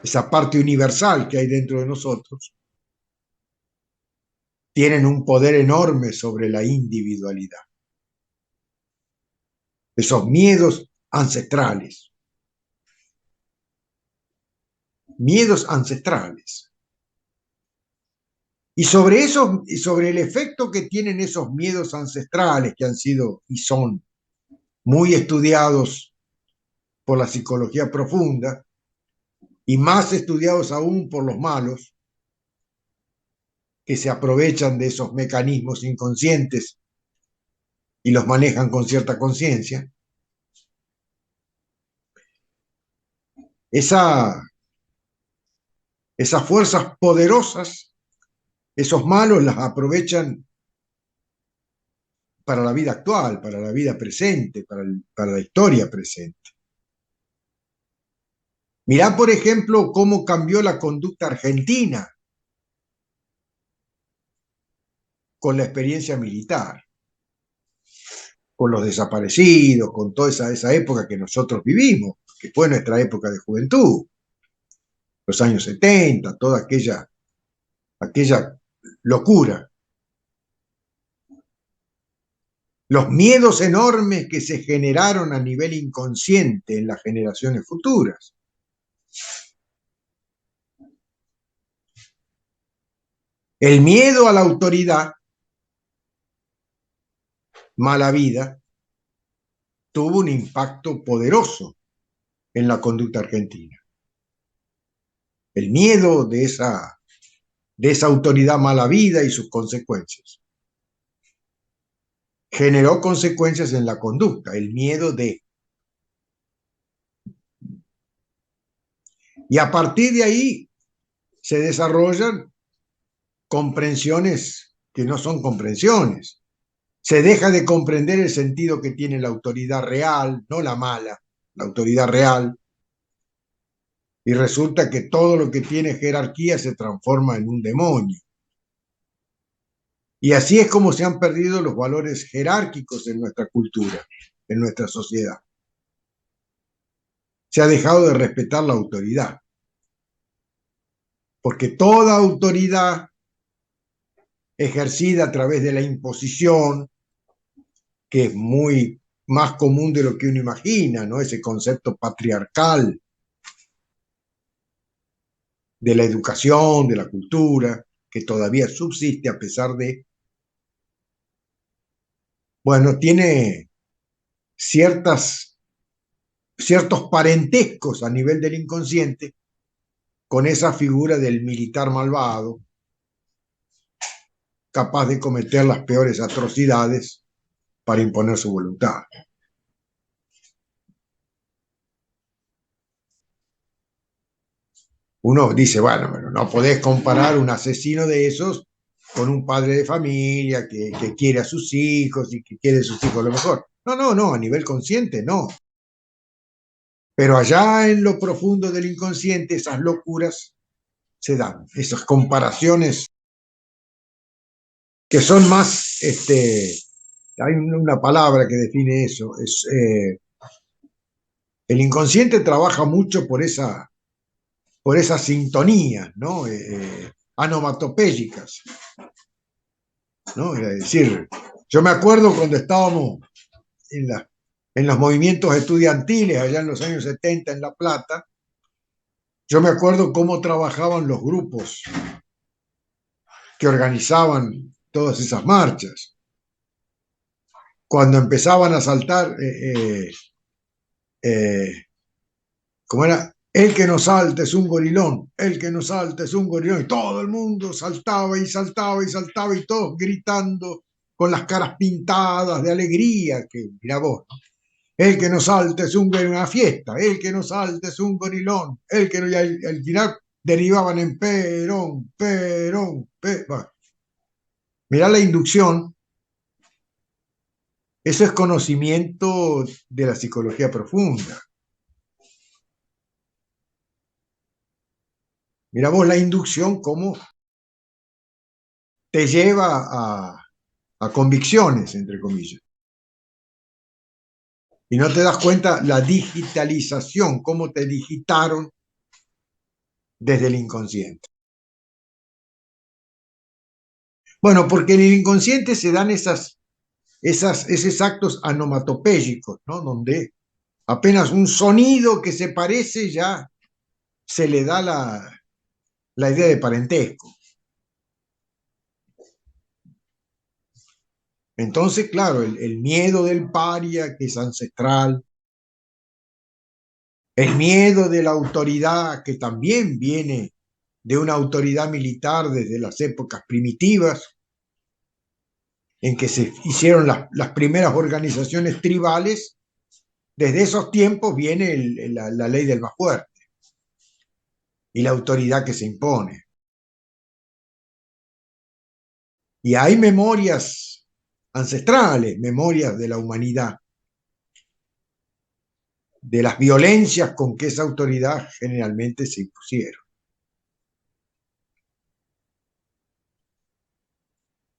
esa parte universal que hay dentro de nosotros, tienen un poder enorme sobre la individualidad. Esos miedos ancestrales. Miedos ancestrales. Y sobre eso, y sobre el efecto que tienen esos miedos ancestrales que han sido y son muy estudiados por la psicología profunda y más estudiados aún por los malos, que se aprovechan de esos mecanismos inconscientes y los manejan con cierta conciencia. Esas fuerzas poderosas, esos malos las aprovechan para la vida actual, para la vida presente, para la historia presente. Mirá, por ejemplo, cómo cambió la conducta argentina con la experiencia militar, con los desaparecidos, con toda esa época que nosotros vivimos, que fue nuestra época de juventud, los años 70, toda aquella locura. Los miedos enormes que se generaron a nivel inconsciente en las generaciones futuras. El miedo a la autoridad, mala vida, tuvo un impacto poderoso en la conducta argentina. El miedo de esa autoridad mala vida y sus consecuencias generó consecuencias en la conducta, el miedo de. Y a partir de ahí se desarrollan comprensiones que no son comprensiones. Se deja de comprender el sentido que tiene la autoridad real, no la mala, la autoridad real, y resulta que todo lo que tiene jerarquía se transforma en un demonio. Y así es como se han perdido los valores jerárquicos en nuestra cultura, en nuestra sociedad. Se ha dejado de respetar la autoridad, porque toda autoridad ejercida a través de la imposición, que es muy más común de lo que uno imagina, ¿no? Ese concepto patriarcal de la educación, de la cultura, que todavía subsiste a pesar de, bueno, tiene ciertos parentescos a nivel del inconsciente con esa figura del militar malvado, capaz de cometer las peores atrocidades para imponer su voluntad. Uno dice, bueno, pero no podés comparar un asesino de esos con un padre de familia que quiere a sus hijos y que quiere a sus hijos lo mejor. No, a nivel consciente no. Pero allá en lo profundo del inconsciente esas locuras se dan, esas comparaciones que son más, hay una palabra que define eso, el inconsciente trabaja mucho por esas sintonías, ¿no? Onomatopéyicas, ¿no? Es decir, yo me acuerdo cuando estábamos en los movimientos estudiantiles allá en los años 70 en La Plata, yo me acuerdo cómo trabajaban los grupos que organizaban todas esas marchas. Cuando empezaban a saltar, ¿cómo era? El que no salta es un gorilón, el que no salta es un gorilón. Y todo el mundo saltaba y saltaba y saltaba y todos gritando con las caras pintadas de alegría, que mira vos, ¿no? El que no salta es un gorilón, una fiesta, el que no salta es un gorilón, el que no, y al final derivaban en Perón, Perón, Perón. Bueno, mirá la inducción, eso es conocimiento de la psicología profunda. Mira vos la inducción cómo te lleva a convicciones, entre comillas. Y no te das cuenta la digitalización, cómo te digitaron desde el inconsciente. Bueno, porque en el inconsciente se dan esos actos anomatopéyicos, ¿no? Donde apenas un sonido que se parece ya se le da la idea de parentesco. Entonces, claro, el miedo del paria, que es ancestral, el miedo de la autoridad, que también viene de una autoridad militar desde las épocas primitivas, en que se hicieron las primeras organizaciones tribales, desde esos tiempos viene la ley del más fuerte y la autoridad que se impone. Y hay memorias ancestrales, memorias de la humanidad, de las violencias con que esa autoridad generalmente se impusieron.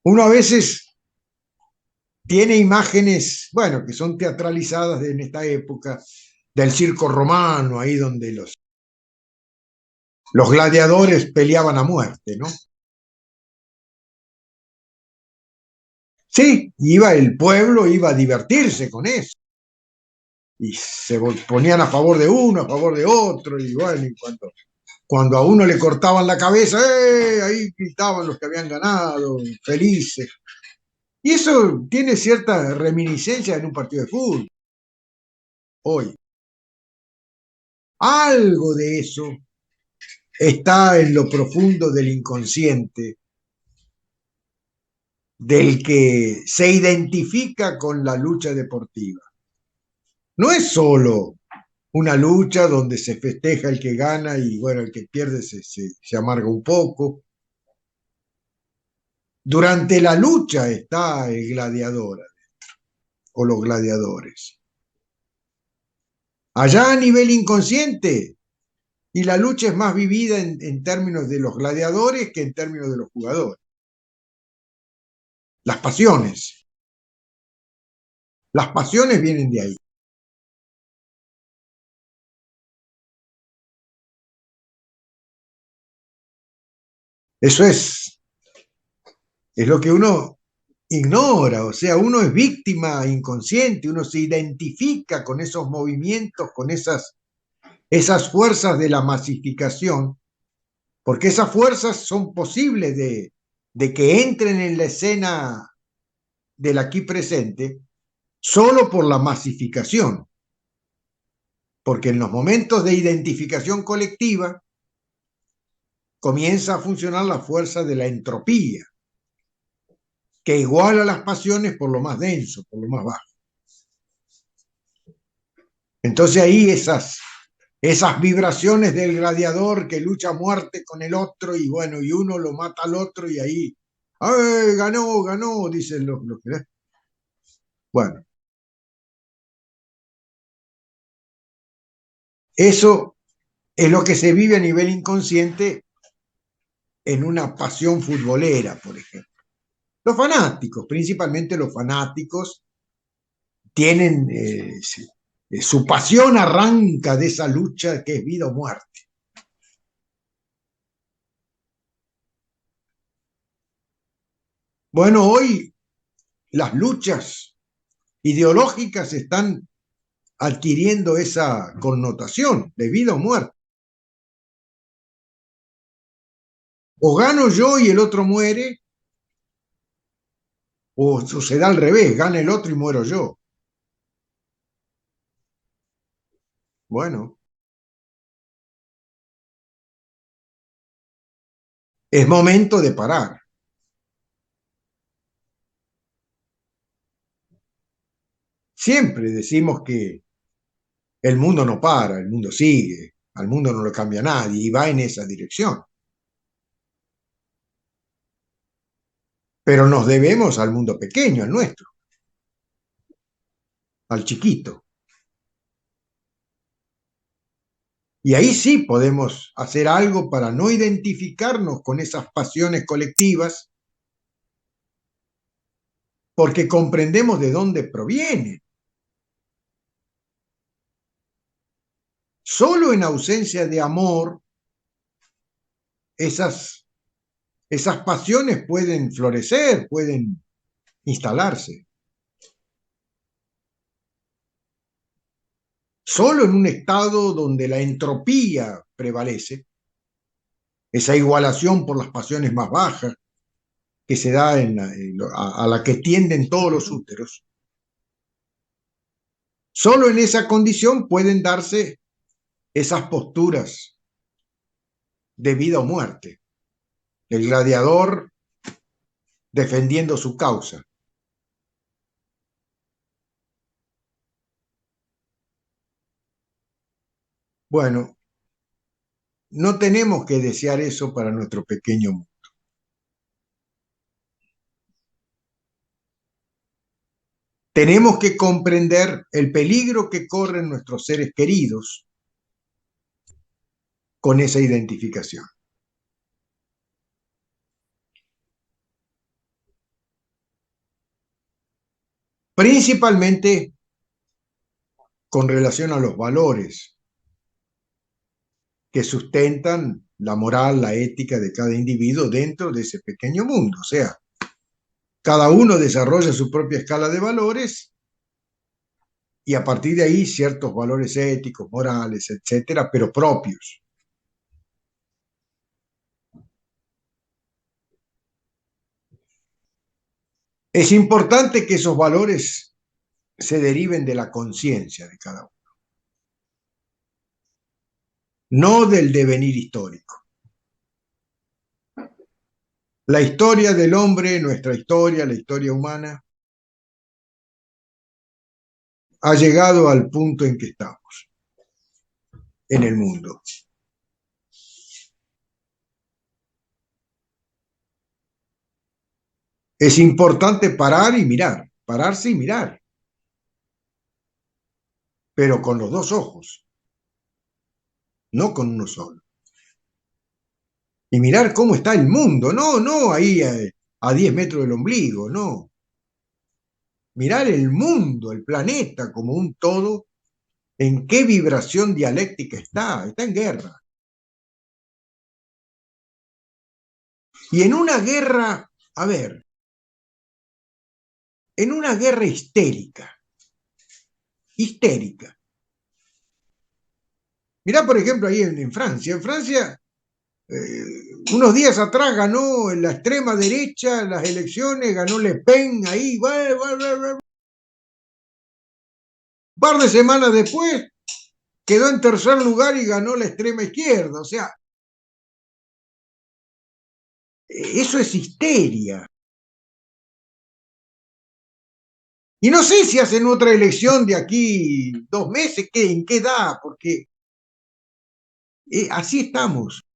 Uno a veces tiene imágenes, bueno, que son teatralizadas en esta época, del circo romano, ahí donde los gladiadores peleaban a muerte, ¿no? Sí, iba el pueblo, iba a divertirse con eso. Y se ponían a favor de uno, a favor de otro, y bueno, y cuando a uno le cortaban la cabeza, ahí gritaban los que habían ganado, felices. Y eso tiene cierta reminiscencia en un partido de fútbol hoy. Algo de eso está en lo profundo del inconsciente, del que se identifica con la lucha deportiva. No es solo una lucha donde se festeja el que gana y bueno, el que pierde se amarga un poco. Durante la lucha está el gladiador o los gladiadores. Allá a nivel inconsciente, y la lucha es más vivida en términos de los gladiadores que en términos de los jugadores. Las pasiones. Las pasiones vienen de ahí. Eso es lo que uno ignora, o sea, uno es víctima inconsciente, uno se identifica con esos movimientos, con esas fuerzas de la masificación, porque esas fuerzas son posibles de que entren en la escena del aquí presente solo por la masificación, porque en los momentos de identificación colectiva comienza a funcionar la fuerza de la entropía, que iguala las pasiones por lo más denso, por lo más bajo. Entonces ahí esas vibraciones del gladiador que lucha a muerte con el otro y bueno, y uno lo mata al otro y ahí, ¡ay, ganó, ganó! Dicen los que... Bueno, eso es lo que se vive a nivel inconsciente en una pasión futbolera, por ejemplo. Los fanáticos, principalmente los fanáticos, tienen su pasión arranca de esa lucha que es vida o muerte. Bueno, hoy las luchas ideológicas están adquiriendo esa connotación de vida o muerte. O gano yo y el otro muere, o sucede al revés, gana el otro y muero yo. Bueno, es momento de parar. Siempre decimos que el mundo no para, el mundo sigue, al mundo no lo cambia nadie y va en esa dirección. Pero nos debemos al mundo pequeño, al nuestro, al chiquito. Y ahí sí podemos hacer algo para no identificarnos con esas pasiones colectivas, porque comprendemos de dónde provienen. Solo en ausencia de amor, esas pasiones pueden florecer, pueden instalarse. Solo en un estado donde la entropía prevalece, esa igualación por las pasiones más bajas que se da a la que tienden todos los úteros, solo en esa condición pueden darse esas posturas de vida o muerte, el gladiador defendiendo su causa. Bueno, no tenemos que desear eso para nuestro pequeño mundo. Tenemos que comprender el peligro que corren nuestros seres queridos con esa identificación. Principalmente con relación a los valores que sustentan la moral, la ética de cada individuo dentro de ese pequeño mundo. O sea, cada uno desarrolla su propia escala de valores y a partir de ahí ciertos valores éticos, morales, etcétera, pero propios. Es importante que esos valores se deriven de la conciencia de cada uno, no del devenir histórico. La historia del hombre, nuestra historia, la historia humana, ha llegado al punto en que estamos en el mundo. Es importante parar y mirar, pararse y mirar, pero con los dos ojos, no con uno solo. Y mirar cómo está el mundo, no ahí a 10 metros del ombligo, no. Mirar el mundo, el planeta como un todo, en qué vibración dialéctica está en guerra. Y en una guerra, a ver, en una guerra histérica. Mirá, por ejemplo, ahí en Francia. En Francia, unos días atrás ganó la extrema derecha las elecciones, ganó Le Pen ahí. Un par de semanas después quedó en tercer lugar y ganó la extrema izquierda. O sea, eso es histeria. Y no sé si hacen otra elección de aquí 2 meses, ¿en qué da? Porque así estamos.